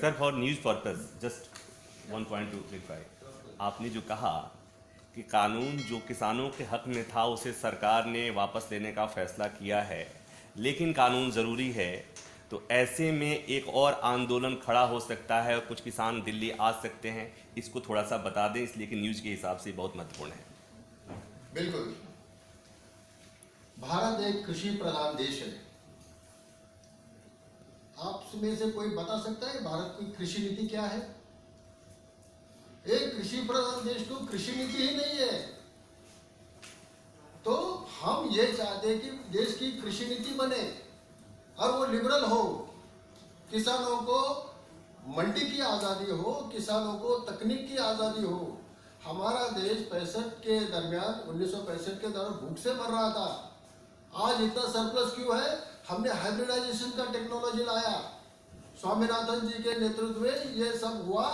Sir for news purpose just one point two clarify, आपने जो कहा कि कानून जो किसानों के हक में था उसे सरकार ने वापस लेने का फैसला किया है, लेकिन कानून ज़रूरी है, तो ऐसे में एक और आंदोलन खड़ा हो सकता है और कुछ किसान दिल्ली आ सकते हैं। इसको थोड़ा सा बता दें, इसलिए कि न्यूज़ के हिसाब से बहुत महत्वपूर्ण है। बिल्कुल, भारत एक कृषि प्रधान देश है। आप में से कोई बता सकता है भारत की कृषि नीति क्या है? एक कृषि प्रधान देश को कृषि नीति ही नहीं है। तो हम ये चाहते हैं कि देश की कृषि नीति बने और वो लिबरल हो, किसानों को मंडी की आज़ादी हो, किसानों को तकनीक की आज़ादी हो। हमारा देश 65 के दरमियान 1965 के दौरान भूख से मर रहा था। आज इतना सरप्लस क्यों है? हमने हाइब्रिडाइजेशन का टेक्नोलॉजी लाया, स्वामीनाथन जी के नेतृत्व में ये सब हुआ,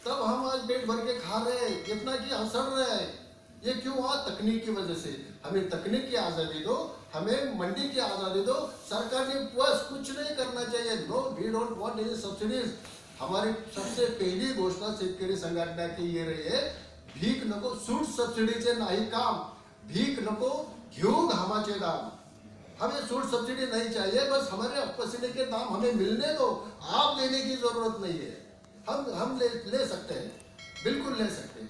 तब हम आज पेट भर के खा रहे हैं, इतना कि हंसड़ रहे हैं। ये क्यों हुआ? तकनीक की वजह से। हमें तकनीक की आज़ादी दो, हमें मंडी की आज़ादी दो। सरकार ने बस कुछ नहीं करना चाहिए। No, we don't want any subsidies. हमारी सबसे पहली घोषणा शेतकरी संघटना की ये रही है, भीक नको, सूट सबसिडीचे नाही काम, भीक नको घेऊ घामाचे दाम। हमें सूट सब्सिडी नहीं चाहिए, बस हमारे पसीने के दाम हमें मिलने दो। आप लेने की जरूरत नहीं है। हम ले सकते हैं, बिल्कुल ले सकते हैं।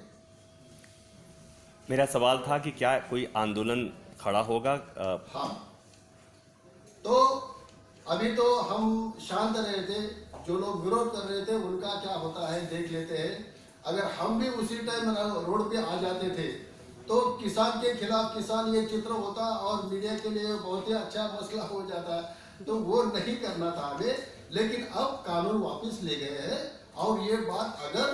मेरा सवाल था कि क्या कोई आंदोलन खड़ा होगा? हाँ, तो अभी तो हम शांत रहे थे, जो लोग विरोध कर रहे थे उनका क्या होता है देख लेते हैं। अगर हम भी उसी टाइम रोड पे आ जाते थे तो किसान के खिलाफ किसान ये चित्र होता और मीडिया के लिए बहुत ही अच्छा मसला हो जाता। तो वो नहीं करना था हमें, लेकिन अब कानून वापस ले गए हैं और ये बात अगर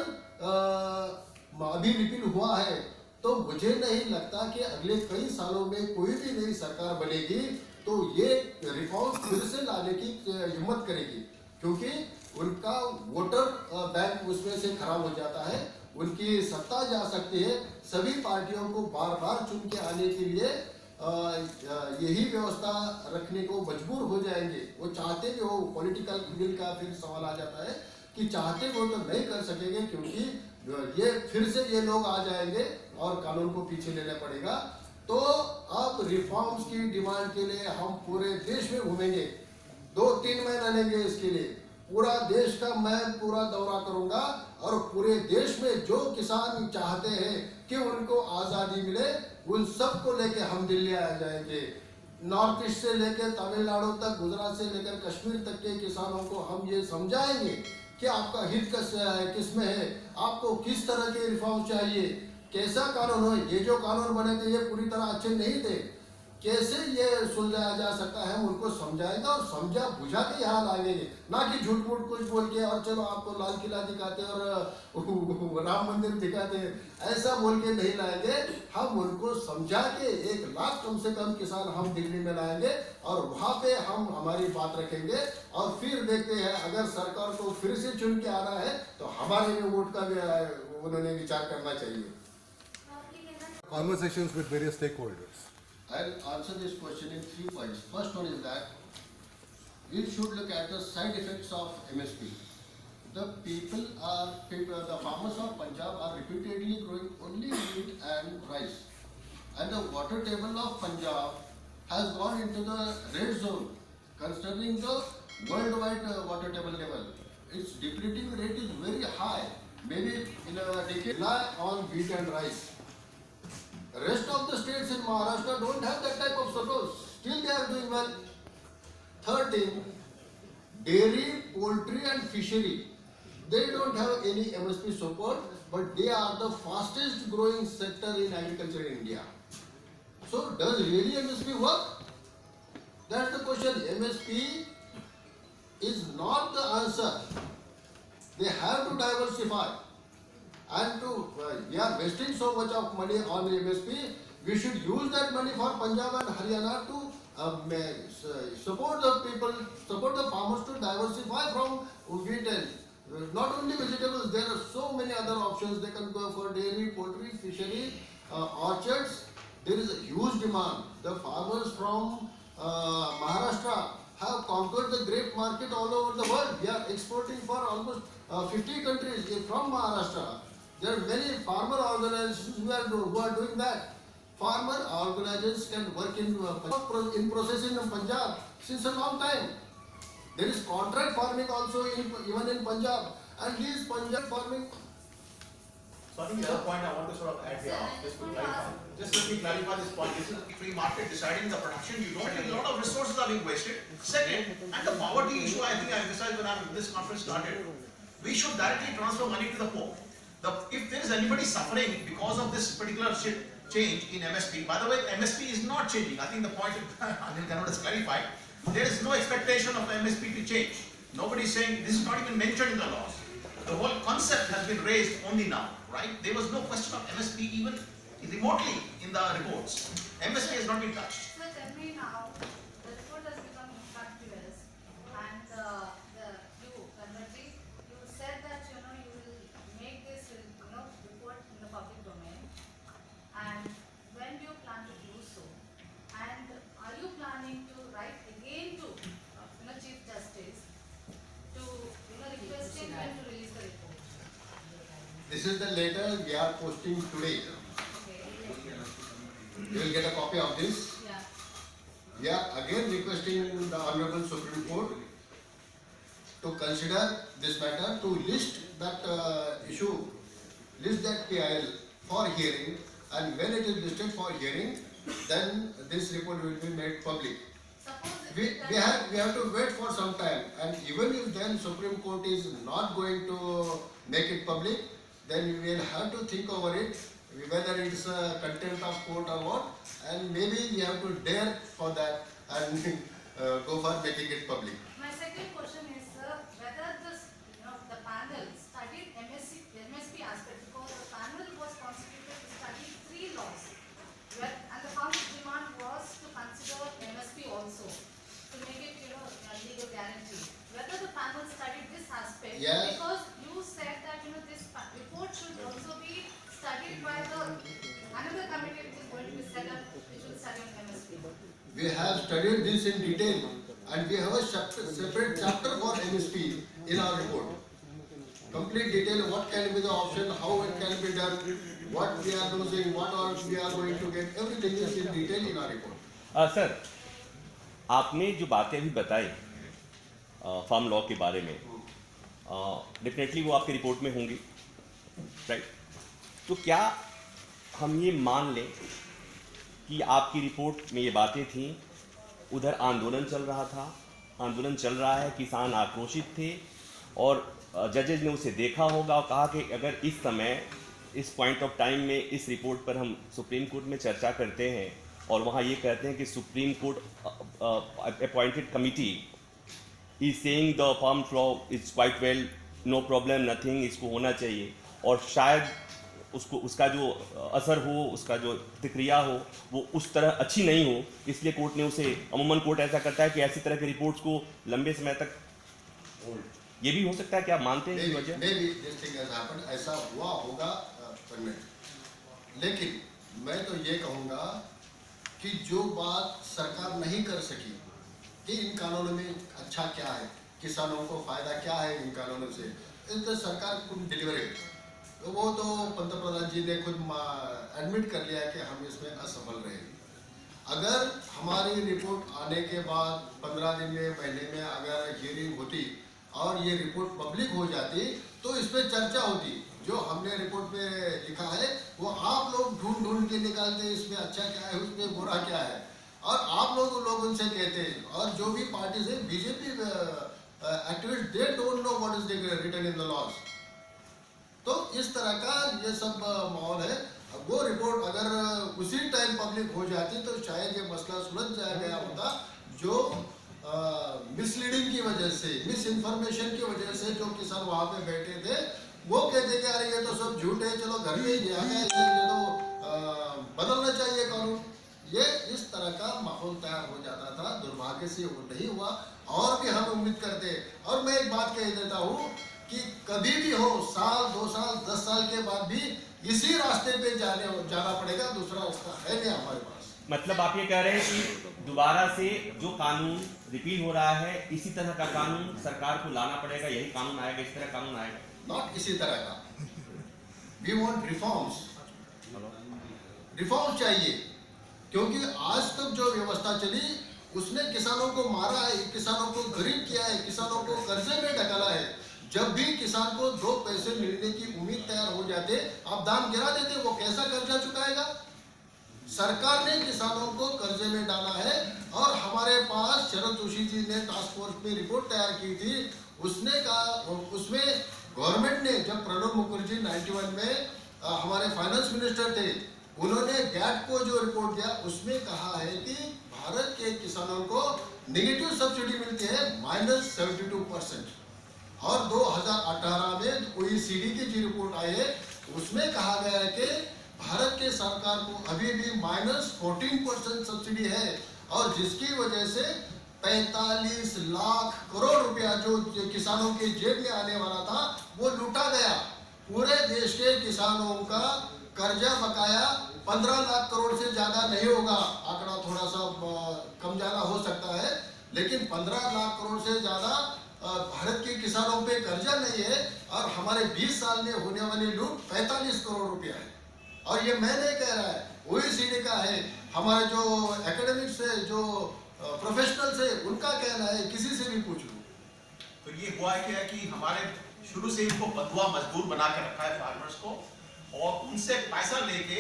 अभी रिपील हुआ है तो मुझे नहीं लगता कि अगले कई सालों में कोई भी नई सरकार बनेगी तो ये रिफॉर्म फिर से लाने की हिम्मत करेगी, क्योंकि उनका वोटर बैंक उसमें से खराब हो जाता है, उनकी सत्ता जा सकती है। सभी पार्टियों को बार बार चुन के आने के लिए यही व्यवस्था रखने को मजबूर हो जाएंगे। वो चाहते भी हो, पॉलिटिकल विल का फिर सवाल आ जाता है कि चाहते वो तो नहीं कर सकेंगे, क्योंकि ये फिर से ये लोग आ जाएंगे और कानून को पीछे लेना पड़ेगा। तो अब रिफॉर्म्स की डिमांड के लिए हम पूरे देश में घूमेंगे, 2-3 महीने लेंगे इसके लिए। पूरा देश का मैं पूरा दौरा करूंगा और पूरे देश में जो किसान चाहते हैं कि उनको आज़ादी मिले, उन सब को लेके हम दिल्ली आ जाएंगे। नॉर्थ ईस्ट से लेकर तमिलनाडु तक, गुजरात से लेकर कश्मीर तक के किसानों को हम ये समझाएंगे कि आपका हित किस में है, आपको किस तरह के रिफॉर्म चाहिए, कैसा कानून हो। ये जो कानून बने थे ये पूरी तरह अच्छे नहीं थे, कैसे ये सुलझाया जा सकता है, हम उनको समझाएंगे और समझा बुझा के यहाँ लाएंगे, ना कि झूठ मूठ कुछ बोल के और चलो आपको लाल किला दिखाते और राम मंदिर दिखाते, ऐसा बोल के नहीं लाएंगे। हम उनको समझा के 1 लाख कम से कम किसान हम दिल्ली में लाएंगे और वहाँ पे हम हमारी बात रखेंगे और फिर देखते हैं अगर सरकार को फिर से चुन के आना है तो हमारे में वोट का भी उन्होंने विचार करना चाहिए। Conversations with various stakeholders. I'll answer this question in 3 points. First one is that we should look at the side effects of MSP. The farmers of Punjab are repeatedly growing only wheat and rice, and the water table of Punjab has gone into the red zone, considering the worldwide water table level. Its depleting rate is very high. Maybe in a decade, rely on wheat and rice. Rest of the states in Maharashtra don't have that type of support. Still they are doing well. Third thing, dairy, poultry and fishery. They don't have any MSP support, but they are the fastest growing sector in agriculture in India. So does really MSP work? That's the question. MSP is not the answer. They have to diversify. And we are wasting so much of money on MSP. We should use that money for Punjab and Haryana to support the people, support the farmers to diversify from wheat and not only vegetables. There are so many other options. They can go for dairy, poultry, fishery, orchards. There is a huge demand. The farmers from Maharashtra have conquered the grape market all over the world. We are exporting for almost 50 countries from Maharashtra. There are many farmer organizations who are doing that. Farmer organizations can work in processing in Punjab since a long time. There is contract farming also even in Punjab, and these Punjab farming. So I think the other point I want to sort of add here, just to clarify. Just let me clarify this point. This is free market deciding the production. You don't have a lot of resources are being wasted. Second, and the poverty issue, I think I emphasized when this conference started. We should directly transfer money to the poor. If there is anybody suffering because of this particular change in MSP, by the way, MSP is not changing. I think the point Anil Ganode has clarified. There is no expectation of MSP to change. Nobody is saying this is not even mentioned in the laws. The whole concept has been raised only now, right? There was no question of MSP even remotely in the reports. MSP has not been touched. So tell me now, the report has become factuous, and you said that you will make this report in the public domain, and when do you plan to do so? And are you planning to write again to Chief Justice to requesting him to release the report? This is the letter we are posting today. Okay. You will get a copy of this. Yeah. We are again requesting the Honorable Supreme Court to consider this matter, to list that issue, list that PIL for hearing, and when it is listed for hearing, then this report will be made public. Suppose We have to wait for some time, and even if then Supreme Court is not going to make it public, then we will have to think over it, whether it's a contempt of court or what, and maybe we have to dare for that and go for making it public. My second question is, whether the panel studied MSP aspect, because the panel was constituted to study 3 laws, and the farmers' demand was to consider MSP also, to make it a legal guarantee. Whether the panel studied this aspect, Yes. because you said that this report should also be studied by another committee which is going to be set up, which will study on MSP. We have studied this in detail, and we have a separate chapter for MSP in our report. Complete detail, what can be the option, how it can be done, what we are losing, what all we are going to get, everything is in detail in our report. Sir, आपने जो बातें अभी बताई farm law के बारे में, definitely वो आपकी रिपोर्ट में होंगी, राइट? तो क्या हम ये मान लें कि आपकी रिपोर्ट में ये बातें थीं, उधर आंदोलन चल रहा था, आंदोलन चल रहा है, किसान आक्रोशित थे, और जजेज ने उसे देखा होगा और कहा कि अगर इस समय, इस पॉइंट ऑफ टाइम में इस रिपोर्ट पर हम सुप्रीम कोर्ट में चर्चा करते हैं और वहाँ ये कहते हैं कि supreme court appointed committee is saying the farm law is quite well, no problem, nothing, इसको होना चाहिए, और शायद उसका जो असर हो, उसका जो प्रतिक्रिया हो, वो उस तरह अच्छी नहीं हो, इसलिए कोर्ट ने उसे, अमूमन कोर्ट ऐसा करता है कि ऐसी तरह की रिपोर्ट्स को लंबे समय तक, ये भी हो सकता है कि आप मानते हैं वजह? ऐसा हुआ होगा, लेकिन मैं तो ये कहूँगा कि जो बात सरकार नहीं कर सकी कि इन कानूनों में अच्छा क्या है, किसानों को फायदा क्या है इन कानूनों से, तो सरकार कुछ डिलीवरी, तो वो तो पंतप्रधान जी ने खुद एडमिट कर लिया कि हम इसमें असफल रहे। अगर हमारी रिपोर्ट आने के बाद 15 दिन में, महीने में अगर हियरिंग होती और ये रिपोर्ट पब्लिक हो जाती, तो इस पर चर्चा होती। जो हमने रिपोर्ट में लिखा है वो आप लोग ढूंढ के निकालते हैं, इसमें अच्छा क्या है, उसमें बुरा क्या है, और आप लोग उनसे कहते हैं, और जो भी पार्टी से BJP activist, they don't know what is written in the laws. तो इस तरह का ये सब माहौल है। वो रिपोर्ट अगर उसी टाइम पब्लिक हो जाती तो शायद ये मसला सुलझ गया होता, जो मिसलीडिंग की वजह से, मिस इन्फॉर्मेशन की वजह से जो किसान वहाँ पे बैठे थे वो कहते कि अरे ये तो सब झूठ है, चलो घर में ही आ गया, ये तो बदलना चाहिए कानून। ये इस तरह का माहौल तैयार हो जाता था। दुर्भाग्य से वो नहीं हुआ, और भी हम उम्मीद करते। और मैं एक बात कह देता हूँ कि कभी भी हो, साल 2 साल 10 साल के बाद भी इसी रास्ते पे जाना पड़ेगा, दूसरा रास्ता है नहीं हमारे पास। मतलब आप ये कह रहे हैं कि दोबारा से जो कानून रिपील हो रहा है इसी तरह का कानून सरकार को लाना पड़ेगा, यही कानून आएगा, इस तरह कानून आएगा? नॉट इसी तरह का, वी वांट रिफॉर्म्स, रिफॉर्म्स चाहिए, क्योंकि आज तक जो व्यवस्था चली उसने किसानों को मारा है, किसानों को गरीब किया है, किसानों को कर्जे में ढकाला है। जब भी किसान को 2 पैसे मिलने की उम्मीद तैयार हो जाते, आप दाम गिरा देते, वो कैसा कर्जा चुकाएगा? सरकार ने किसानों को कर्जे में डाला है। और हमारे पास शरद जोशी जी ने टास्क फोर्स में रिपोर्ट तैयार की थी, उसने कहा, उसमें गवर्नमेंट ने, जब प्रणब मुखर्जी 91 में हमारे फाइनेंस मिनिस्टर थे, उन्होंने गैट को जो रिपोर्ट दिया उसमें कहा है कि भारत के किसानों को नेगेटिव सब्सिडी मिलती है -72%। और 2018 में OECD की जो रिपोर्ट आई है उसमें कहा गया है कि भारत के सरकार को अभी भी -14% सब्सिडी है, और जिसकी वजह से 45 लाख करोड़ रुपया जो किसानों के जेब में आने वाला था वो लूटा गया। पूरे देश के किसानों का कर्जा बकाया 15 लाख करोड़ से ज्यादा नहीं होगा, आंकड़ा थोड़ा सा कम ज्यादा हो सकता है, लेकिन 15 लाख करोड़ से ज्यादा भारत के किसानों पे कर्जा नहीं है। और हमारे 20 साल में होने वाली लूट 45 करोड़ रुपया है। और ये मैं नहीं कह रहा है, OECD का है, हमारे जो एकेडमिक्स है, जो प्रोफेशनल्स है, उनका कहना है, किसी से भी पूछ लो। तो ये हुआ है क्या कि हमारे शुरू से इनको बंधुआ मजदूर बना के रखा है फार्मर्स को, और उनसे पैसा लेके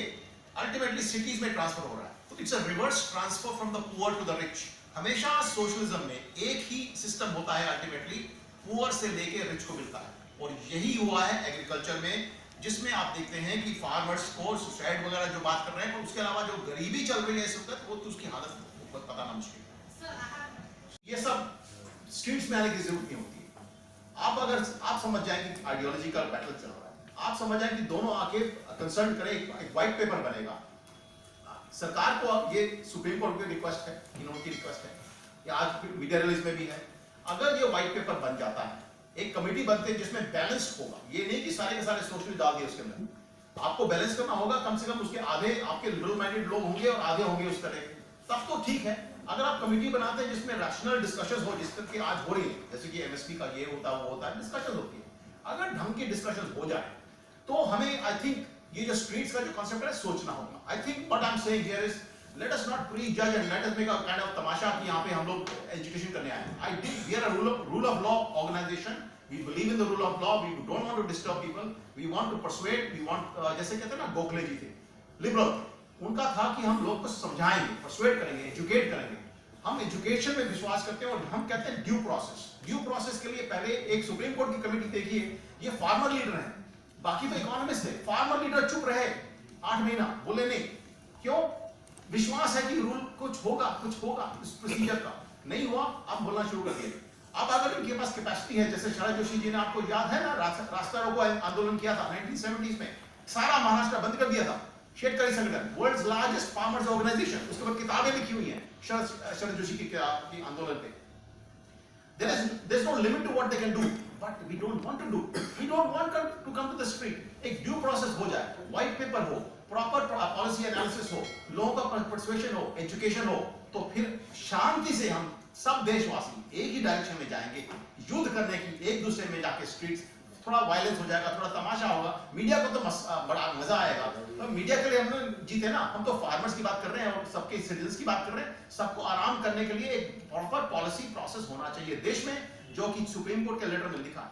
अल्टीमेटली सिटीज में ट्रांसफर हो रहा है। तो it's a reverse transfer from the poor to the rich. हमेशा सोशलिज्म में एक ही सिस्टम होता है, अल्टीमेटली पुअर से लेके रिच को मिलता है, और यही हुआ है एग्रीकल्चर में, जिसमें आप देखते हैं कि फार्मर्स को सुसाइड वगैरह जो बात कर रहे हैं, पर उसके अलावा जो गरीबी चल रही है इस वक्त, वो तो उसकी हालत बताना मुश्किल है। ये सब स्ट्रीट्स में आने की जरूरत नहीं होती है। आप समझ जाएं कि आइडियोलॉजिकल बैटल चल रहा है, आप समझ जाएं कि दोनों आके कंसल्ट करें, एक व्हाइट पेपर बनेगा। सरकार को ये सुप्रीम कोर्ट की रिक्वेस्ट है, इन्होंने की रिक्वेस्ट है, या आज मीडिया रिलीज में भी है, अगर ये व्हाइट पेपर बन जाता है, एक कमेटी बनती है जिसमें बैलेंस होगा, ये नहीं कि सारे के सारे सोशल डाल दिए उसके अंदर, आपको बैलेंस करना होगा, कम से कम उसके आधे आपके लिबरल माइंडेड लोग होंगे और आधे होंगे उस तरह के, तब तो ठीक है। अगर आप कमेटी बनाते हैं जिसमें रैशनल डिस्कशंस हो, जिस तरह की आज हो रही है, जैसे कि एमएसपी का ये होता है वो होता है, डिस्कशन होती है, अगर ढंग की डिस्कशंस हो जाए तो हमें आई थिंक ये जो स्ट्रीट्स का जो कांसेप्ट है सोचना होगा। I think what I am saying here is let us not prejudge and let us make a kind of तमाशा कि यहाँ पे हम लोग एजुकेशन करने आए हैं। I think we are a rule of law organization, we believe in the rule of law, we don't want to disturb people, we want to persuade, we want जैसे कहते हैं ना गोखले जी थे, लिबरल, उनका था कि हम लोग को समझाएंगे, परसुएड करेंगे, एजुकेट करेंगे। हम एजुकेशन में विश्वास करते हैं, और हम कहते हैं ड्यू प्रोसेस। ड्यू प्रोसेस के लिए पहले एक सुप्रीम कोर्ट की कमेटी देखिए, ये फार्मर लीडर हैं, बाकी तो इकोनॉमिस्ट थे, फार्मर लीडर चुप रहे 8 महीना, बोले नहीं, क्यों? विश्वास है कि रूल कुछ होगा इस प्रोसीजर का, नहीं हुआ, अब बोलना शुरू कर दिया। अब अगर इनके पास कैपेसिटी है, जैसे शरद जोशी जी ने, आपको याद है ना, रास्ता रोको आंदोलन किया था 1970s में, सारा महाराष्ट्र बंद कर दिया था, शेतकरी संगठन, वर्ल्ड्स लार्जेस्ट फार्मर्स ऑर्गेनाइजेशन, उसके ऊपर किताबें लिखी हुई हैं शरद जोशी की आंदोलन पे। There is no limit to what they can do, but we don't want to do. We don't want them to come to the street. एक ड्यू प्रोसेस हो जाए, व्हाइट पेपर हो, प्रॉपर पॉलिसी एनालिसिस हो, लोगों का persuasion हो, education हो, तो फिर शांति से हम सब देशवासी एक ही डायरेक्शन में जाएंगे, युद्ध करने की, एक दूसरे में जाके स्ट्रीट्स, थोड़ा वायलेंस हो जाएगा, थोड़ा तमाशा होगा, मीडिया को तो बड़ा मजा आएगा। तो मीडिया के लिए हम जीते ना, हम तो फार्मर्स की बात कर रहे हैं और सबके सिटीजन्स की बात कर रहे हैं। सबको आराम करने के लिए एक प्रॉपर पॉलिसी प्रोसेस होना चाहिए देश में, जो कि सुप्रीम कोर्ट के लेटर में लिखा है।